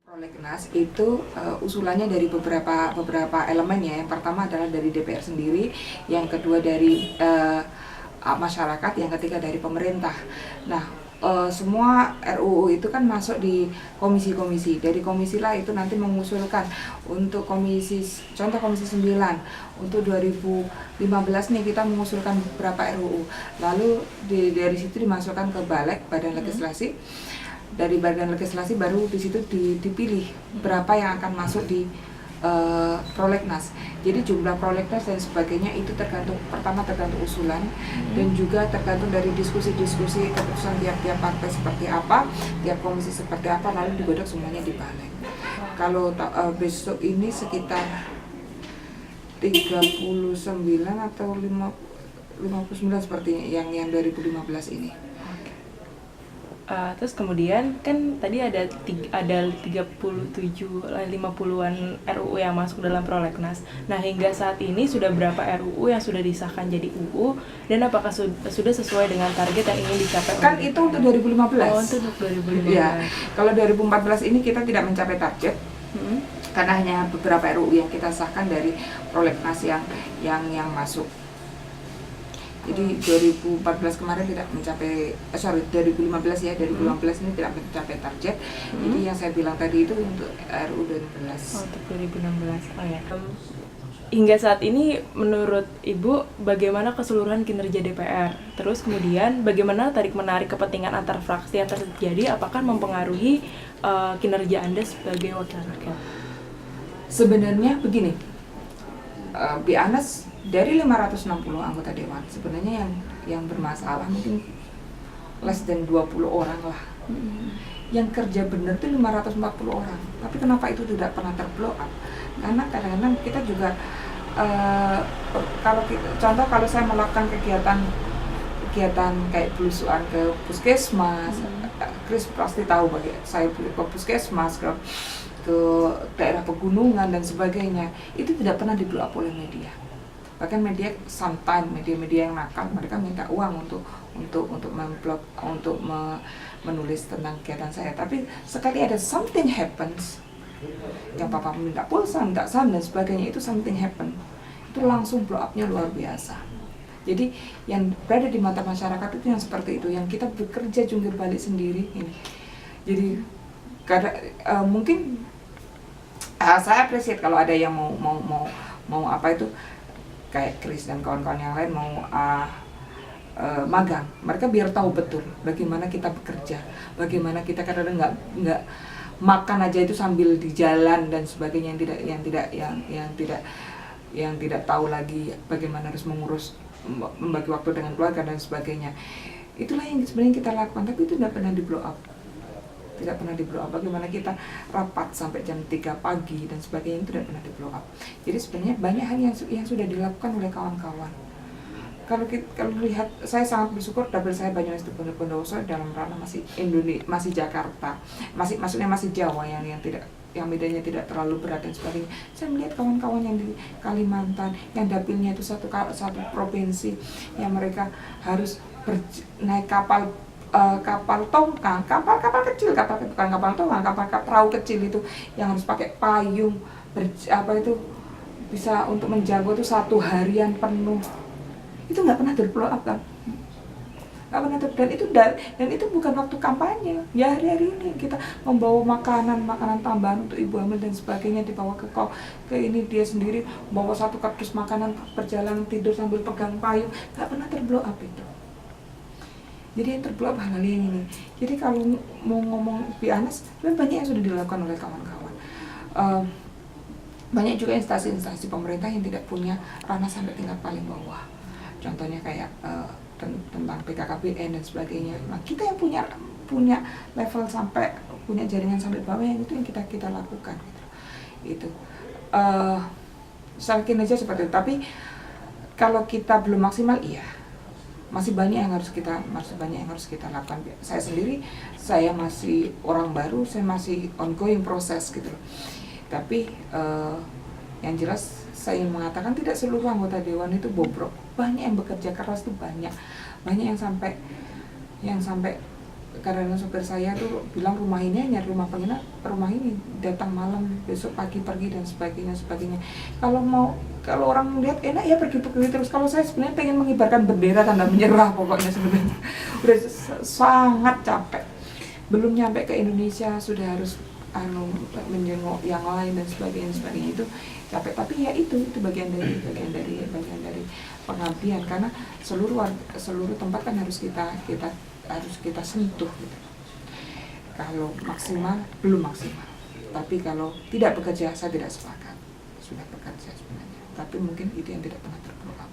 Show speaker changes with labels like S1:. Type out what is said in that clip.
S1: Prolegnas itu usulannya dari beberapa elemen ya. Yang pertama adalah dari DPR sendiri, yang kedua dari masyarakat, yang ketiga dari pemerintah. Nah, semua RUU itu kan masuk di komisi-komisi. Dari komisi lah itu nanti mengusulkan untuk contoh komisi 9 untuk 2015 nih kita mengusulkan beberapa RUU. Lalu dari situ dimasukkan ke Badan Legislasi. Dari badan legislasi baru di situ dipilih berapa yang akan masuk di prolegnas. Jadi jumlah prolegnas dan sebagainya itu tergantung usulan dan juga tergantung dari diskusi keputusan tiap-tiap partai seperti apa, tiap komisi seperti apa, lalu digodok semuanya di balik. Kalau besok ini sekitar 39 atau 59 sepertinya yang 2015 ini.
S2: Terus kemudian kan tadi ada 50-an RUU yang masuk dalam prolegnas. Nah, hingga saat ini sudah berapa RUU yang sudah disahkan jadi UU dan apakah sudah sesuai dengan target yang ingin dicapai?
S1: Kan itu untuk 2015.
S2: Oh, untuk 2015.
S1: Ya, kalau 2014 ini kita tidak mencapai target. Karena hanya beberapa RUU yang kita sahkan dari prolegnas yang masuk. Jadi 2014 kemarin tidak mencapai, 2015 ya, 2015 ini tidak mencapai target. Jadi yang saya bilang tadi itu untuk RUU 2016.
S2: Oh, untuk 2016. Oh ya. Hingga saat ini menurut Ibu bagaimana keseluruhan kinerja DPR? Terus kemudian bagaimana tarik-menarik kepentingan antar fraksi yang terjadi, apakah mempengaruhi kinerja Anda sebagai wakil rakyat?
S1: Sebenarnya begini, be honest, dari 560 anggota dewan sebenarnya yang bermasalah mungkin less than 20 orang lah. Yang kerja benar tuh 540 orang. Tapi kenapa itu tidak pernah terblow up? Karena kadang-kadang kita juga kalau saya melakukan kegiatan kayak belusuan ke puskesmas, Chris pasti tahu saya ke puskesmas, ke daerah pegunungan dan sebagainya, itu tidak pernah di-blow up oleh media. Bahkan media sometimes media yang nakal, mereka minta uang untuk memblog, untuk menulis tentang kegiatan saya. Tapi sekali ada something happens, yang papa minta pulsa, minta saham dan sebagainya, itu something happen, itu langsung blow up-nya luar biasa. Jadi yang berada di mata masyarakat itu yang seperti itu, yang kita bekerja jungkir balik sendiri ini. Jadi mungkin saya appreciate kalau ada yang mau apa itu, kayak Chris dan kawan-kawan yang lain mau magang, mereka biar tahu betul bagaimana kita bekerja, bagaimana kita kadang-kadang nggak makan aja itu sambil di jalan dan sebagainya, yang tidak tahu lagi bagaimana harus membagi waktu dengan keluarga dan sebagainya. Itulah yang sebenarnya kita lakukan, tapi itu tidak pernah di-blow up. Tidak pernah di-blow up. Bagaimana kita rapat sampai jam 3 pagi dan sebagainya, itu tidak pernah di-blow up. Jadi sebenarnya banyak hal yang sudah dilakukan oleh kawan-kawan. Kalau lihat, saya sangat bersyukur double saya Banyumas itu Bondowoso dalam ranah masih Indonesia, masih Jakarta, maksudnya masih Jawa yang bedanya tidak terlalu berat dan sebagainya. Saya melihat kawan-kawan yang di Kalimantan, yang dapilnya itu satu provinsi, yang mereka harus naik kapal tongkang, kapal kecil, bukan kapal tongkang, kapal perahu kecil itu yang harus pakai payung, bisa untuk menjaga itu 1 harian penuh. Itu nggak pernah ter-blow up kan? Nggak pernah dan itu bukan waktu kampanye. Ya hari-hari ini kita membawa makanan tambahan untuk ibu hamil dan sebagainya, dibawa ke ini, dia sendiri bawa 1 kardus makanan, perjalanan tidur sambil pegang payung. Nggak pernah ter-blow up itu. Jadi yang terblow up hal yang ini. Jadi kalau mau ngomong be honest, banyak yang sudah dilakukan oleh kawan-kawan. Banyak juga instansi pemerintah yang tidak punya ranah sampai tingkat paling bawah. Contohnya kayak tentang PKKBN dan sebagainya. Nah, kita yang punya level sampai punya jaringan sampai bawah, yang itu yang kita lakukan gitu. Itu secara kinerja seperti itu. Tapi kalau kita belum maksimal, iya. Masih banyak yang harus kita lakukan. Saya masih orang baru, saya masih ongoing proses gitu loh. Tapi yang jelas saya ingin mengatakan tidak seluruh anggota dewan itu bobrok. Banyak yang bekerja keras itu banyak yang sampai karena sopir saya tuh bilang rumah ini hanya rumah penginap, rumah ini datang malam, besok pagi pergi dan sebagainya. Kalau orang lihat enak ya pergi terus. Kalau saya sebenarnya pengen mengibarkan bendera tanda menyerah pokoknya sebenarnya. Udah sangat capek. Belum nyampe ke Indonesia sudah harus menjenguk yang lain dan sebagainya itu capek. Tapi ya itu bagian dari pengabdian, karena seluruh tempat kan harus kita sentuh gitu. Kalau maksimal belum maksimal, tapi kalau tidak bekerja saya tidak sepakat. Sudah bekerja sebenarnya, tapi mungkin itu yang tidak pernah terkelola.